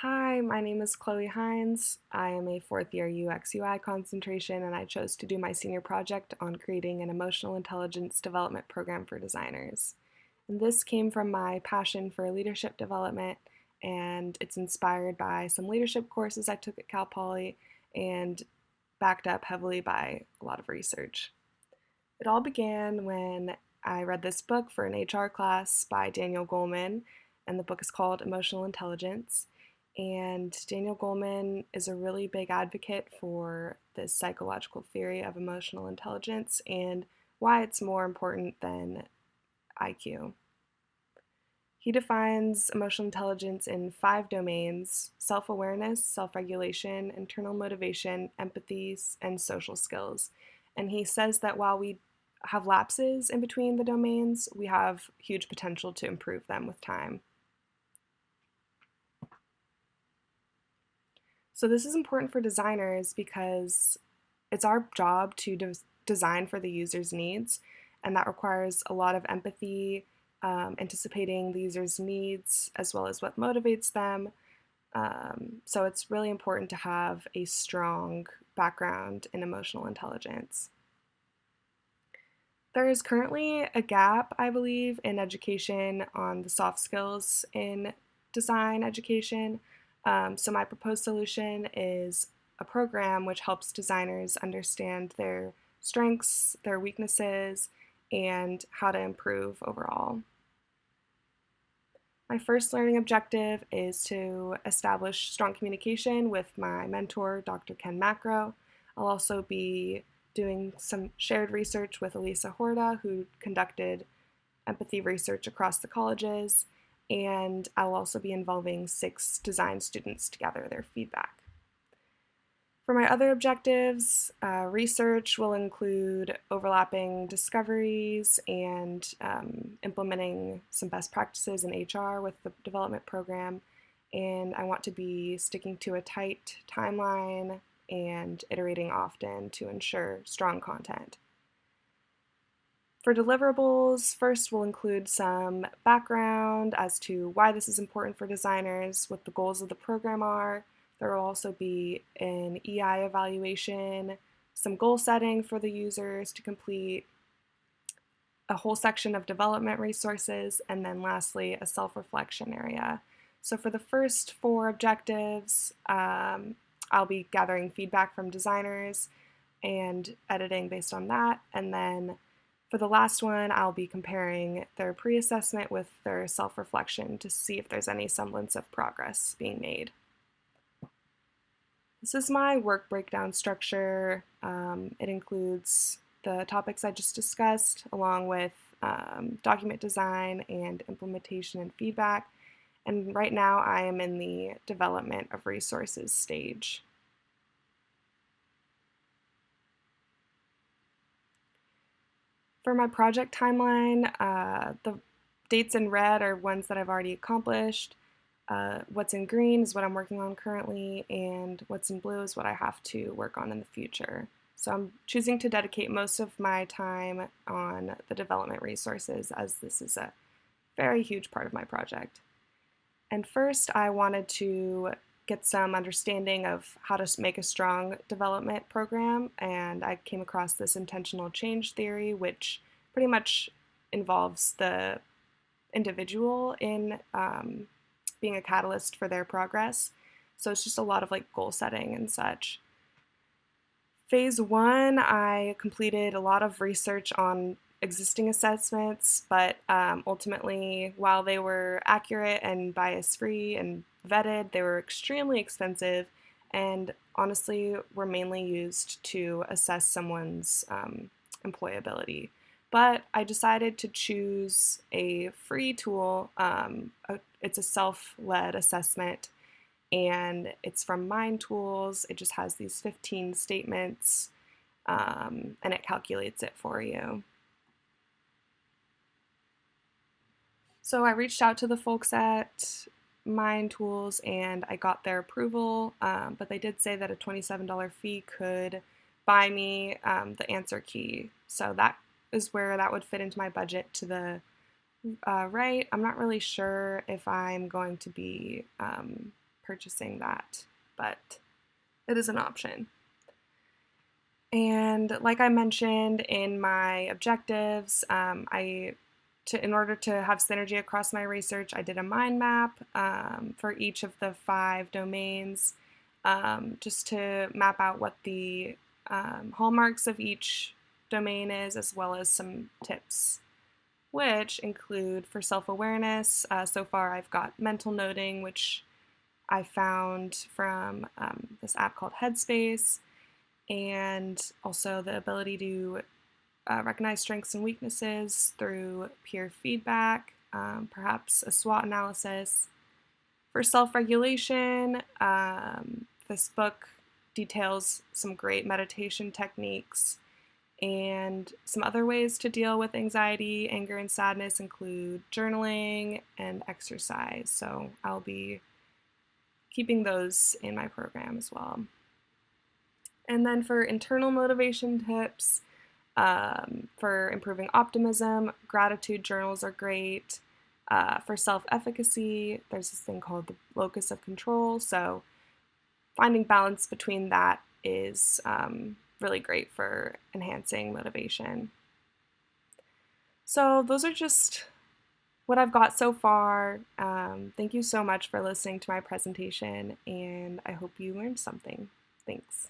Hi, my name is Chloe Hines. I am a fourth year UX UI concentration, and I chose to do my senior project on creating an emotional intelligence development program for designers. And this came from my passion for leadership development, and it's inspired by some leadership courses I took at Cal Poly and backed up heavily by a lot of research. It all began when I read this book for an HR class by Daniel Goleman, and the book is called Emotional Intelligence. And Daniel Goleman is a really big advocate for this psychological theory of emotional intelligence and why it's more important than IQ. He defines emotional intelligence in 5 domains: self awareness, self regulation, internal motivation, empathy, and social skills. And he says that while we have lapses in between the domains, we have huge potential to improve them with time. So, this is important for designers because it's our job to design for the user's needs, and that requires a lot of empathy, anticipating the user's needs as well as what motivates them. So it's really important to have a strong background in emotional intelligence. There is currently a gap, I believe, in education on the soft skills in design education. So my proposed solution is a program which helps designers understand their strengths, their weaknesses, and how to improve overall. My first learning objective is to establish strong communication with my mentor, Dr. Ken Macro. I'll also be doing some shared research with Elisa Horta, who conducted empathy research across the colleges, and I'll also be involving 6 design students to gather their feedback. For my other objectives, research will include overlapping discoveries and implementing some best practices in HR with the development program. And I want to be sticking to a tight timeline and iterating often to ensure strong content. For deliverables, first we'll include some background as to why this is important for designers, what the goals of the program are. There will also be an EI evaluation, some goal setting for the users to complete, a whole section of development resources, and then lastly, a self-reflection area. So for the first 4 objectives, I'll be gathering feedback from designers and editing based on that. And then for the last one, I'll be comparing their pre-assessment with their self-reflection to see if there's any semblance of progress being made. This is my work breakdown structure. It includes the topics I just discussed, along with document design and implementation and feedback. And right now I am in the development of resources stage. For my project timeline, the dates in red are ones that I've already accomplished. What's in green is what I'm working on currently, and what's in blue is what I have to work on in the future. So I'm choosing to dedicate most of my time on the development resources, as this is a very huge part of my project. And first, I wanted to get some understanding of how to make a strong development program, and I came across this intentional change theory, which pretty much involves the individual in being a catalyst for their progress. So it's just a lot of like goal setting and such. Phase 1, I completed a lot of research on existing assessments, but ultimately, while they were accurate and bias-free and vetted, they were extremely expensive and honestly were mainly used to assess someone's employability. But I decided to choose a free tool. It's a self-led assessment, and it's from Mind Tools. It just has these 15 statements, and it calculates it for you. So I reached out to the folks at Mind Tools and I got their approval, but they did say that a $27 fee could buy me the answer key. So that is where that would fit into my budget to the right. I'm not really sure if I'm going to be purchasing that, but it is an option. And like I mentioned in my objectives, in order to have synergy across my research, I did a mind map for each of the 5 domains, just to map out what the hallmarks of each domain is, as well as some tips, which include for self-awareness. So far I've got mental noting, which I found from this app called Headspace, and also the ability to recognize strengths and weaknesses through peer feedback, perhaps a SWOT analysis. For self-regulation, this book details some great meditation techniques, and some other ways to deal with anxiety, anger, and sadness include journaling and exercise. So I'll be keeping those in my program as well. And then for internal motivation tips, for improving optimism, gratitude journals are great. For self-efficacy, there's this thing called the locus of control. So finding balance between that is really great for enhancing motivation. So those are just what I've got so far. Thank you so much for listening to my presentation, and I hope you learned something. Thanks.